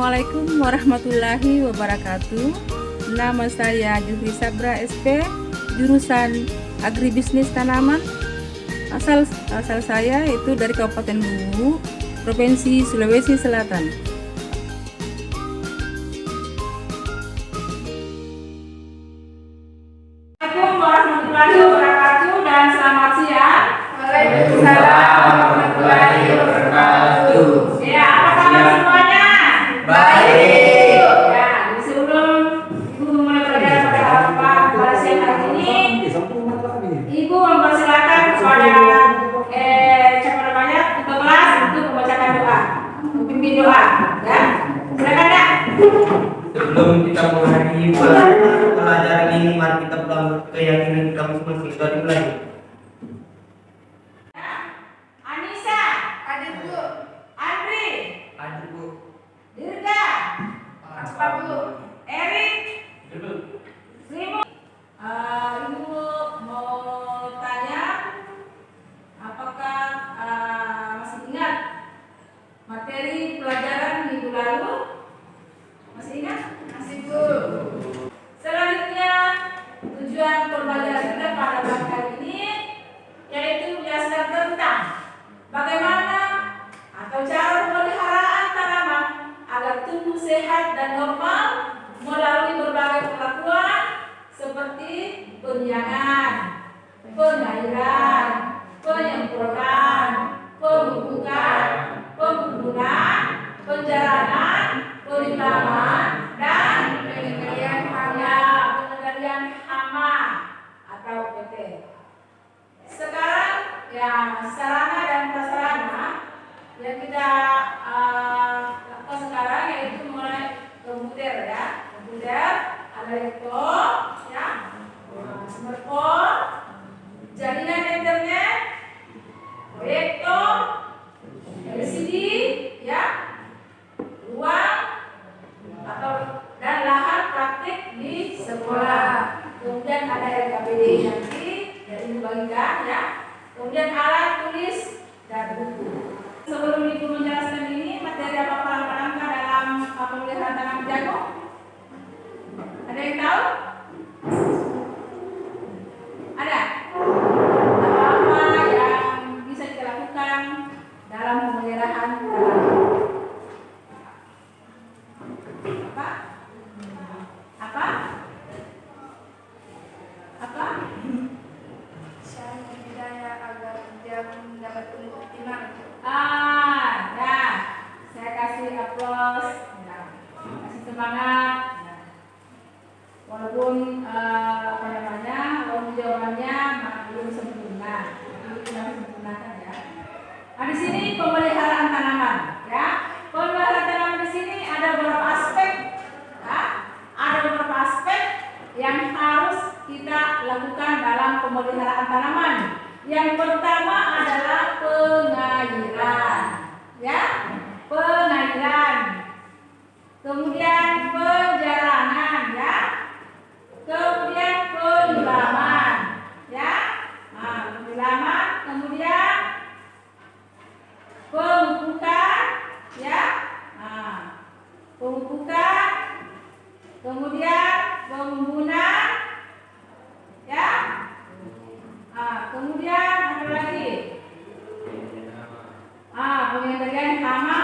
Assalamualaikum warahmatullahi wabarakatuh. Nama saya Jufri Sabra SP, jurusan Agribisnis Tanaman. Asal saya itu dari Kabupaten Luwu, Provinsi Sulawesi Selatan. Assalamualaikum warahmatullahi wabarakatuh dan selamat siang. Waalaikumsalam warahmatullahi wabarakatuh. Ya, apa kabar semuanya? Baik. Ya, sebelum Ibu memulai pelajaran pada siang hari ini, Ibu mempersilakan kepada ketua kelas untuk membacakan doa, memimpin doa, ya. Silakan, Kak. Sebelum kita mulai pelajaran ini, mari kita pulang keyakinan kita masing-masing. Sudah dimulai. Anissa, hadir Bu. Andri, Hadir Bu. Dirga, Pak Bu. Erik, Srimu. Ibu mau tanya, apakah masih ingat materi pelajaran minggu lalu? Masih ingat? Masih Bu. Selanjutnya, tujuan pembelajaran kita pada pagi hari ini yaitu menjelaskan tentang bagaimana atau cara pemeliharaan tanaman agar tumbuh sehat dan normal melalui berbagai perlakuan seperti penyiangan, pengairan, penyemprotan, pemupukan, pembunuhan, penjarahan, penyimpanan, dan pengendalian hama atau PT. Sekarang ya sarana dan prasarana yang kita lakukan sekarang yaitu mulai komputer ya, komputer, ada laptop ya, smartphone, jaringan internet, proyektor, LCD ya, ruang atau dan lahan praktik di sekolah. Kemudian ada LKPD nanti yang dibagikan ya. Kemudian alat tulis dan buku. Sebelum Ibu menjelaskan ini, materi apa langkah dalam pemeliharaan tanaman jagung? Ada yang tahu? Ada? Apa yang bisa kita lakukan dalam pemeliharaan tanaman? Apa? Apa? Apa? Cara budidaya agar jagung dapat tumbuh optimal. Ya, saya kasih aplaus, ya. Kasih semangat. Ya. Walaupun walaupun jawabannya belum sempurna, tapi kita sempurnakan ya. Nah, di sini pemeliharaan tanaman, ya. Pemeliharaan tanaman di sini ada beberapa aspek, ya. Ada beberapa aspek yang harus kita lakukan dalam pemeliharaan tanaman. Yang pertama adalah pengairan, ya, pengairan. Kemudian penjarahan, ya. Kemudian penyiraman, ya. Nah, penyiraman. Kemudian pemupukan, ya. Nah, pemupukan. Kemudian pembunuhan, ya. Kemudian apa lagi? Pengendalian hama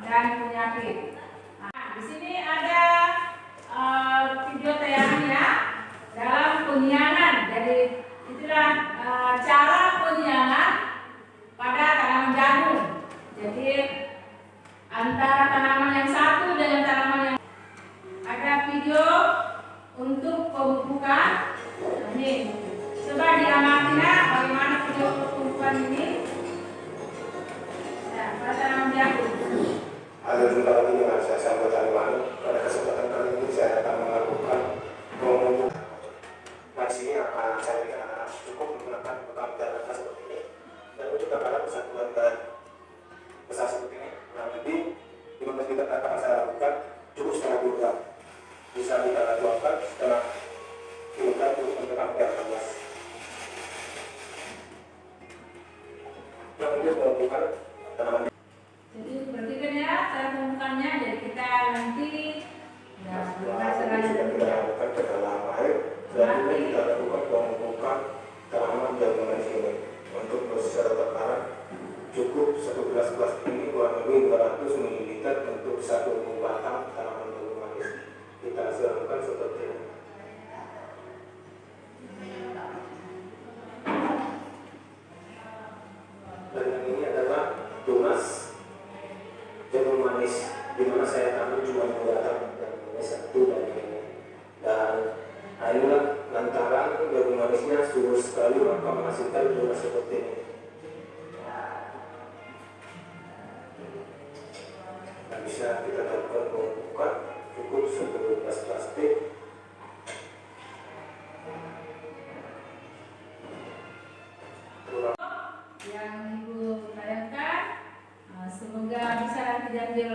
dan penyakit. Di sini ada video tayangannya dalam penyiangan. Jadi itulah cara penyiangan pada tanaman jagung. Jadi antara tanaman yang satu dengan tanaman yang ada video untuk pemupukan. Ini coba diamati bagaimana video pemupukan ini. Ya, pada tanaman jagung. Halo, jumpa lagi dengan saya Samuel Taniman. Pada kesempatan kali ini saya akan melakukan pemupukan. Nah, di sini akan saya berikan anak cukup menggunakan bekal data seperti ini. Dan untuk gambaran persatuan dan besar seperti ini, kurang lebih 15 liter akan saya lakukan cukup setengah kilogram. Bisa kita tuangkan setengah kilogram untuk menggunakan ampere 16. Yang untuk pemupukan tanaman. Jadi perhatikan ya cara pembukaannya. Jadi kita inilah lantaran jagung manisnya subur sekali maka menghasilkan bunga seperti ini. Nah, bisa kita lakukan pembukaan cukup 1 gelas plastik. Yang Ibu tayangkan, semoga bisa nanti diambil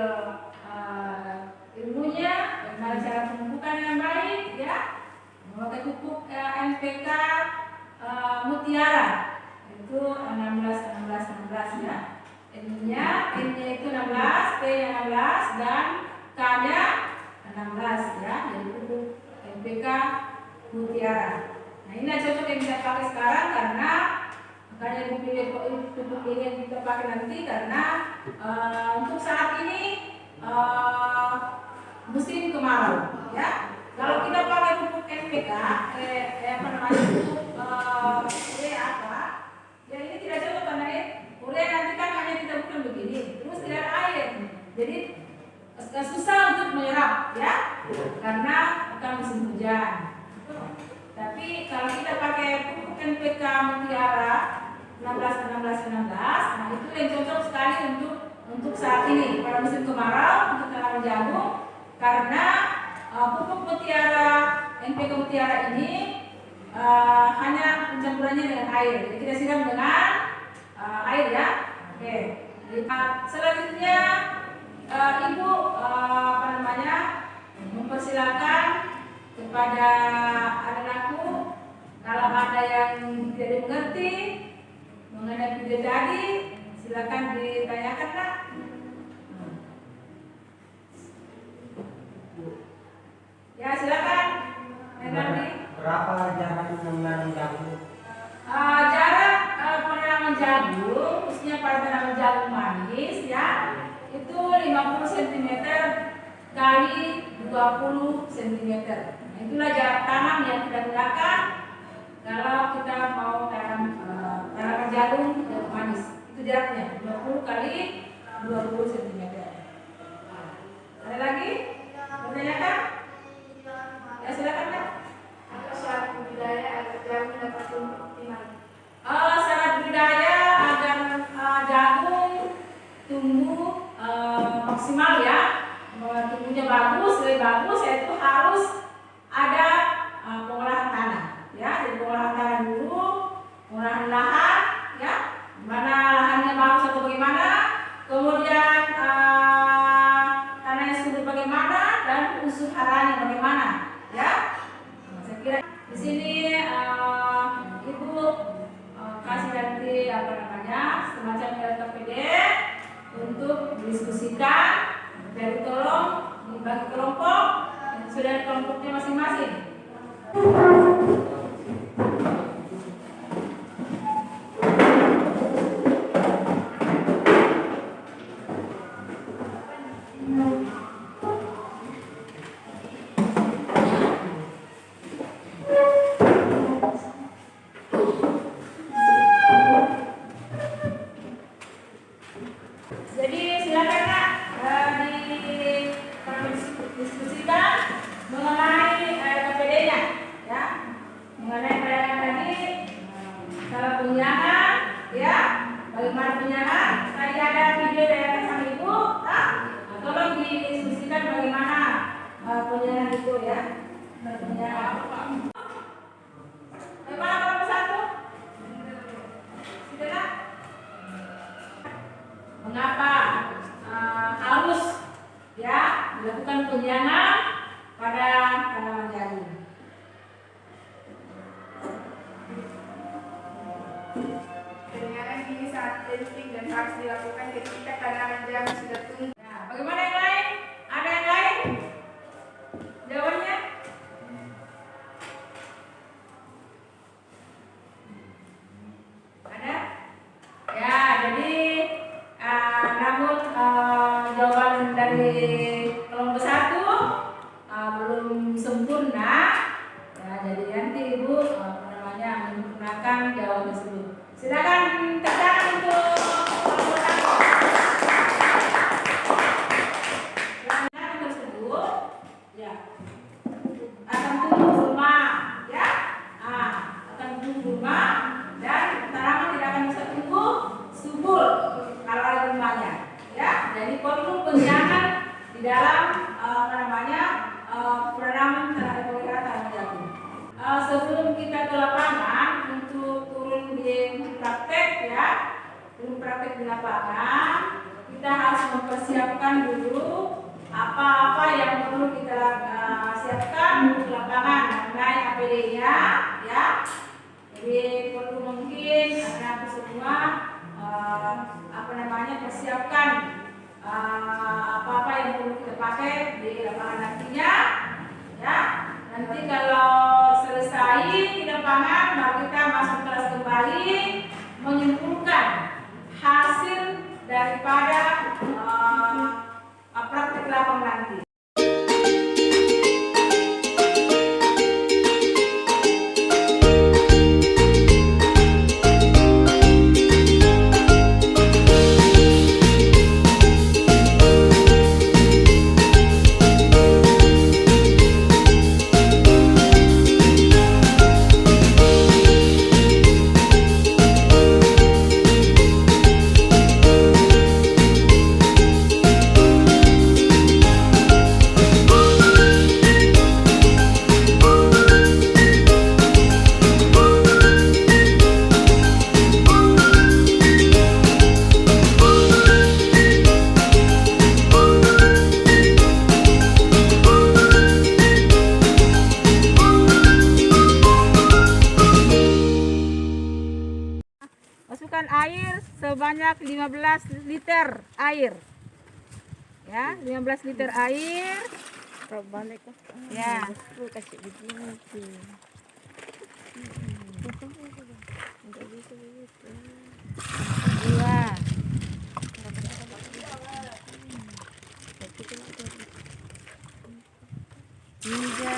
ilmunya, bagaimana cara pembukaan yang baik, ya, memakai pupuk NPK Mutiara itu 16 ya. N-nya itu 16, P-nya 16 dan K-nya 16 ya. Jadi pupuk NPK Mutiara. Nah, ini cocok yang kita pakai sekarang karena makanya pupuk ini yang kita pakai nanti karena untuk saat ini musim kemarau ya. Kalau kita pakai pupuk NPK pupuk urea apa ya, ini tidak cocok karena urea nanti kan hanya kita bukan begini terus tidak ada air, jadi susah untuk menyerap ya karena bukan musim hujan. Tapi kalau kita pakai pupuk NPK Mutiara 16, nah itu yang cocok sekali untuk saat ini pada musim kemarau untuk tanaman jagung karena pupuk Mutiara NPK Mutiara ini hanya pencampurannya dengan air, jadi kita siram dengan air ya. Oke. Selanjutnya Ibu mempersilakan kepada anak-anakku kalau ada yang tidak mengerti mengenai video tadi, silakan ditanyakan Kak. Ya silakan. Berapa jarak menanam jagung? Jarak penanaman jagung, khususnya pada tanaman jagung manis ya, itu 50 cm kali 20 cm. Nah, itulah jarak tanam yang kita gunakan kalau kita mau tanam tanaman jagung manis. Itu jaraknya 50 kali 20 cm. Ada lagi? Bertanyakan? Ya silakan Kak. Apa syarat budidaya agar jagung dapat tumbuh optimal? Syarat budidaya agar jagung tumbuh maksimal ya, tumbuhnya bagus, lebih bagus, yaitu harus ada pengolahan tanah ya. Jadi pengolahan tanah dulu, pengolahan lahan ya, mana lahannya bagus atau bagaimana, kemudian tanahnya subur bagaimana dan unsur haranya bagaimana ya. Saya kira di sini Ibu kasih nanti semacam LKPD untuk didiskusikan dan tolong dibagi kelompok yang sudah ada kelompoknya masing-masing. Jadi silakan Kak diskusikan mengenai KPD-nya ya, mengenai perayaan tadi cara penyiaran ya, bagaimana penyiaran. Tadi ada video dari sama Ibu, tolong didiskusikan bagaimana penyiaran itu ya, penyiaran. Bagaimana kalau satu? Sudah? Mengapa harus ya dilakukan penyiaran pada tanaman jagung? Penyiaran ini sangat penting dan harus dilakukan ketika tanaman jagung sudah tumbuh. Nah, bagaimana yang lain? Ada yang lain? Jawabannya? Ada? Ya, jadi namun jawaban dari kelompok 1 belum sempurna. Ya, jadi nanti Ibu menyempurnakan jawaban tersebut. Silakan tekan untuk kelompok 1. Jawaban tersebut ya akan tumbuh rumah praktek ya, sebelum praktek di lapangan, kita harus mempersiapkan dulu apa-apa yang perlu kita siapkan di lapangan mengenai APD-nya ya. Jadi perlu mungkin anak semua persiapkan apa-apa yang perlu kita pakai di lapangan nantinya ya. Nanti kalau selesai di lapangan baru kita masuk kelas kembali menyimpulkan hasil daripada praktek lapangan nanti. Masukkan air sebanyak 15 liter air. Ya, 15 liter air. Ya. Dua. Tiga.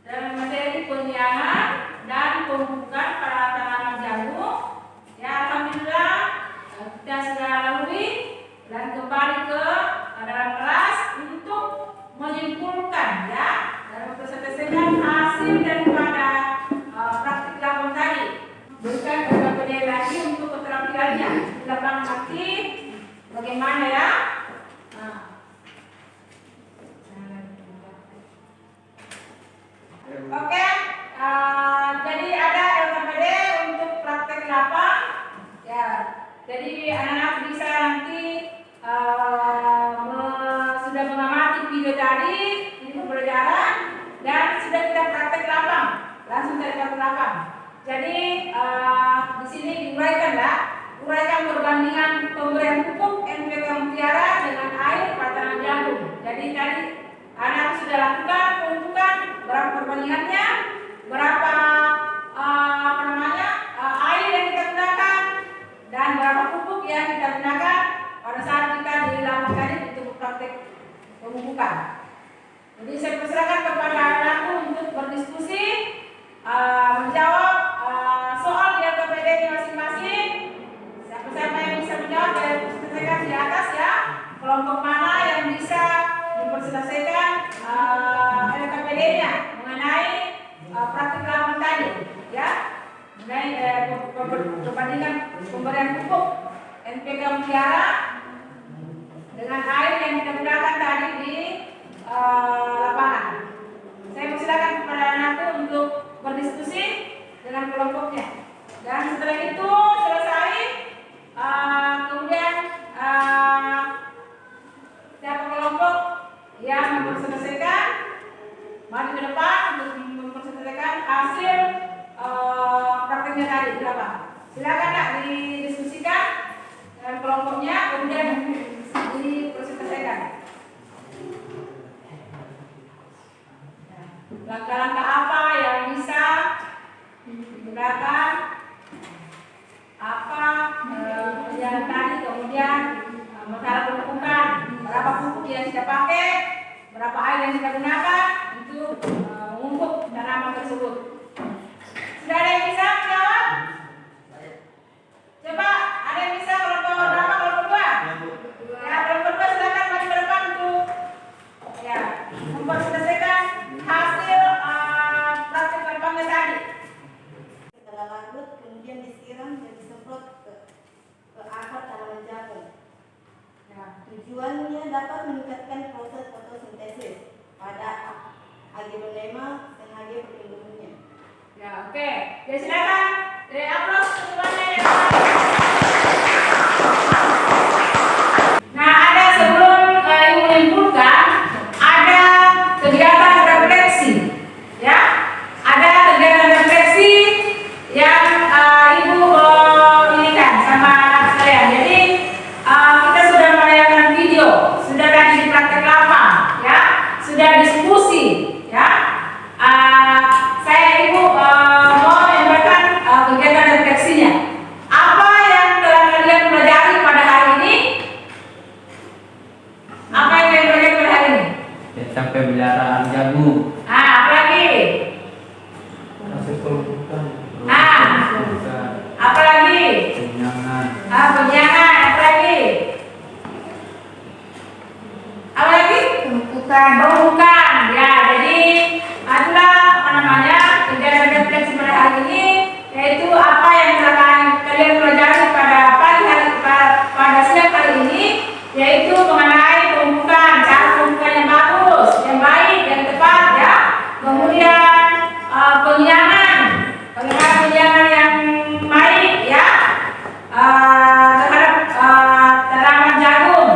Dalam materi penyiaran dan pembukaan para tanaman jagung, ya alhamdulillah kita sudah lalui dan kembali ke dalam kelas untuk menyimpulkan ya dalam perselesaian hasil daripada praktik lapangan tadi. Berikan beberapa lagi untuk keterampilannya di lapangan nanti bagaimana ya. Oke, jadi ada LKPD untuk praktek lapang, ya. Jadi anak-anak bisa nanti sudah mengamati video tadi, ini pembelajaran dan sudah kita praktek lapang, langsung dari praktek lapang. Jadi di sini diuraikan ya, uraikan perbandingan pemberian pupuk NPK Mutiara dengan air pada tanaman jagung. Jadi tadi anak sudah lakukan pembukaan berapa perbandingannya, berapa air yang kita gunakan dan berapa pupuk yang kita gunakan pada saat kita dilakukan untuk praktek pemupukan. Jadi saya persilakan kepada anakku untuk berdiskusi, menjawab soal di LKPD masing-masing. B-nya mengenai praktik lapangan tadi, ya, mengenai perbandingan pemberian pupuk NPK Mutiara dengan air yang kita gunakan tadi di lapangan. Saya persilakan kepada anakku untuk berdiskusi dengan kelompoknya. Dan setelah itu selesai, kemudian siapa kelompok yang memperselesaikan maju ke depan untuk memperselesaikan hasil prakteknya tadi di lapangan. Silakan nak didiskusikan dengan kelompoknya, kemudian diperselesaikan. Langkah-langkah apa yang bisa digunakan, apa yang tadi, kemudian masalah pemupukan, berapa pupuk yang kita pakai, berapa air yang kita gunakan untuk memupuk tanaman tersebut. Sudah ada yang bisa menjawab? Coba ada yang bisa kelompok berapa, kelompok 2? Ya, kelompok 2 silakan maju ke depan untuk ya memperselesaikan hasil praktik lapangan tadi. Setelah larut kemudian disiram dan disemprot ke akar tanaman jagung. Nah, tujuannya dapat meningkatkan proses fotosintesis pada Aglonema sengaja perlindungannya. Ya, oke. Ya, silakan. Aplaus semuanya ya. Nah, ada sebelum ibu menyimpulkan, ada kegiatan refleksi, ya. Ada kegiatan refleksi yang ibu ini kan sama anak sekalian. Jadi kita sudah menayangkan video, sudah tadi di praktek lapang, ya, sudah diskusi, ya. Saya ibu mau menyampaikan kegiatan refleksinya. Apa yang telah kalian pelajari pada hari ini? Apa yang kalian pelajari pada hari ini? Tentang pemeliharaan jagung. Apa lagi? Proses pemupukan. Apa lagi? Penyangan. Penyiangan. Apa lagi? Apa lagi? Pemupukan. Ya, jadi adalah apa namanya kegiatan refleksi pada hari ini, yaitu apa yang telah kalian pelajari pada pagi hari pada siang hari ini, yaitu mengenai pemupukan, cara pemupukan yang bagus, yang baik, yang tepat, ya. Kemudian penyiangan, bagaimana penyiangan yang baik, ya, terhadap tanaman jagung.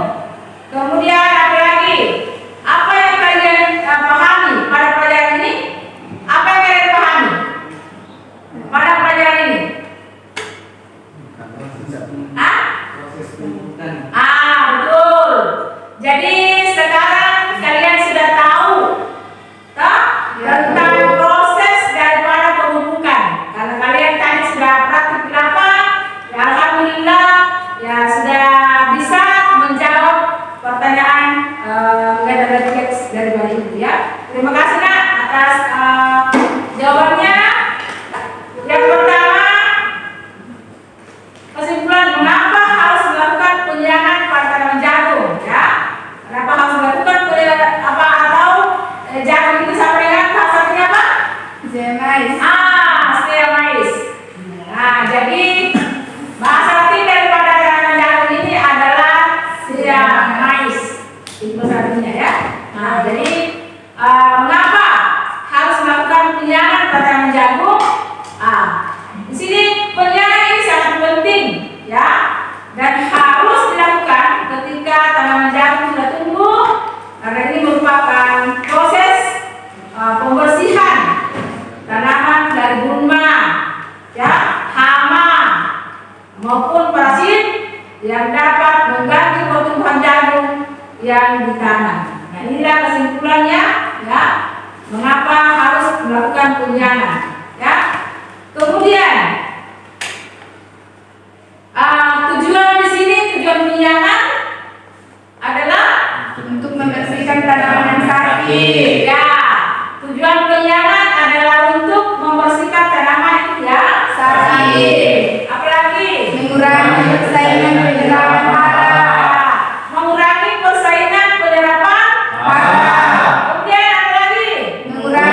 Kemudian apa lagi? Apa yang kalian pahami pada pelajaran ini? Apa yang kalian pahami pada pelajaran ini? Proses pemupukan. Betul. Jadi sekarang kalian sudah tahu tentang proses daripada pemupukan. Karena kalian tadi sudah praktik di lapangan, ya, alhamdulillah, ya sudah bisa menjawab pertanyaan kegiatan refleks dari ibu, ya. Terima kasih nak atas jawabannya. Yang pertama, kesimpulan mengapa harus melakukan penyiangan pada tanaman jagung, ya. Kenapa harus melakukan apa atau jagung itu sama dengan bahasanya apa? Zemais. Stea mais. Nah, jadi bahasa Latin daripada tanaman jagung ini adalah stea mais. Itu bahasa Latinnya, ya. Nah, jadi mengapa harus melakukan penyiangan pada tanaman jagung? Di sini penyiangan ini sangat penting, ya, dan harus dilakukan ketika tanaman jagung sudah tumbuh, karena ini merupakan proses pembersihan tanaman dari gulma, ya, hama maupun parasit yang dapat mengganggu pertumbuhan jagung yang ditanam. Nah, inilah kesimpulannya, ya, mengapa harus melakukan penyiangan, ya. Kemudian tujuan di sini, tujuan penyiangan adalah Untuk membersihkan tanaman yang sakit. ya, tujuan penyiangan adalah untuk membersihkan tanaman yang sakit. Apalagi Mengurangi persaingan penyerapan hara. mengurangi persaingan penyerapan. Hara. Kemudian apa lagi? Mengurangi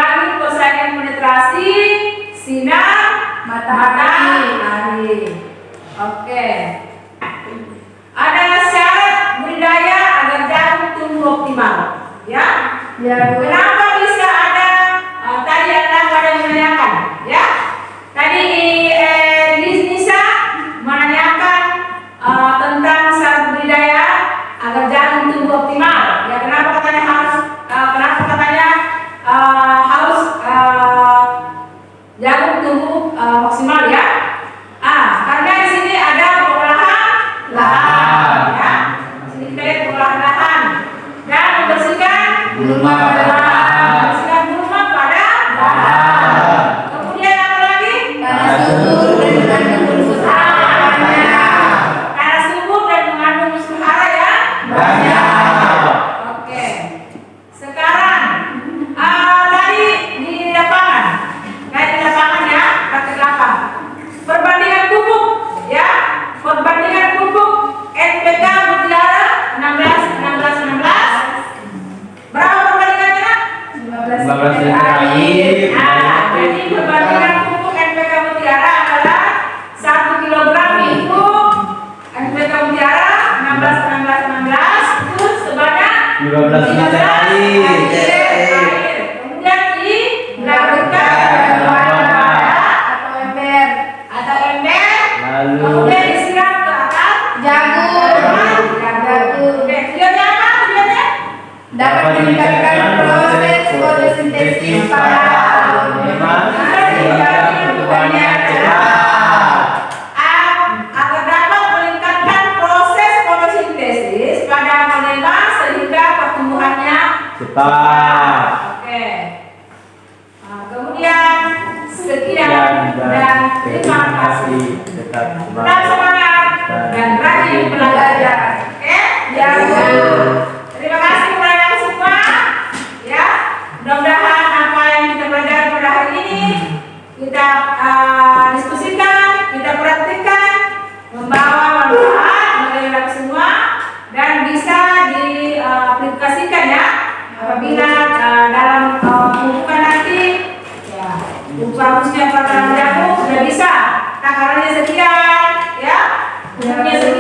mengurangi persaingan penetrasi sinar matahari. Oke. Ada syarat budidaya agar jagung tumbuh optimal, ya? Ya, Bu. Kenapa bisa ada tadi Anda pada menanyakan, ya? Tadi Nisa menanyakan tentang syarat budidaya agar jagung tumbuh optimal. Ya, kenapa katanya harus jagung tumbuh maksimal, ya? Karena di sini ada pengolahan lahan, ya. Di sini kita lihat pengolahan lahan dan membersihkan membersihkan gulma pada lahan. Kemudian apa lagi? Tanah subur dan mengandung unsur hara banyak. Tanah subur dan mengandung unsur hara ya Banyak. Oke. Sekarang tadi di lapangan, ya, praktek lapang. Perbandingan pupuk, ya. Perbandingan pupuk NPK Mutiara 16. Berapa perbandingannya? 15 liter air. Jadi perbandingan pupuk NPK Mutiara adalah 1 kilogram itu NPK Mutiara 16 itu sebanyak 15 liter air. Kemudian dilarutkan Atau ember. atau ember, Lalu kemudian disiram ke atas Jagung. Oke, tujuannya apa? Tujuannya? Dapat meningkatkan proses fotosintesis pada memang sehingga pertumbuhannya cepat. Agar dapat meningkatkan proses fotosintesis pada amonema sehingga pertumbuhannya Cepat. Oke. Kemudian sekian dan terima kasih. Tetap Tetap semangat dan rajin belajar. Oke? Ya, Bu. Terima kasih kepada yang semua. Ya, mudah-mudahan apa yang kita pelajari pada hari ini kita diskusikan, kita praktikkan, membawa manfaat bagi kita semua dan bisa diaplikasikan ya apabila dalam pembukaan nanti ya usaha pada jagung sudah bisa takarannya sekian ya, umumnya sekian.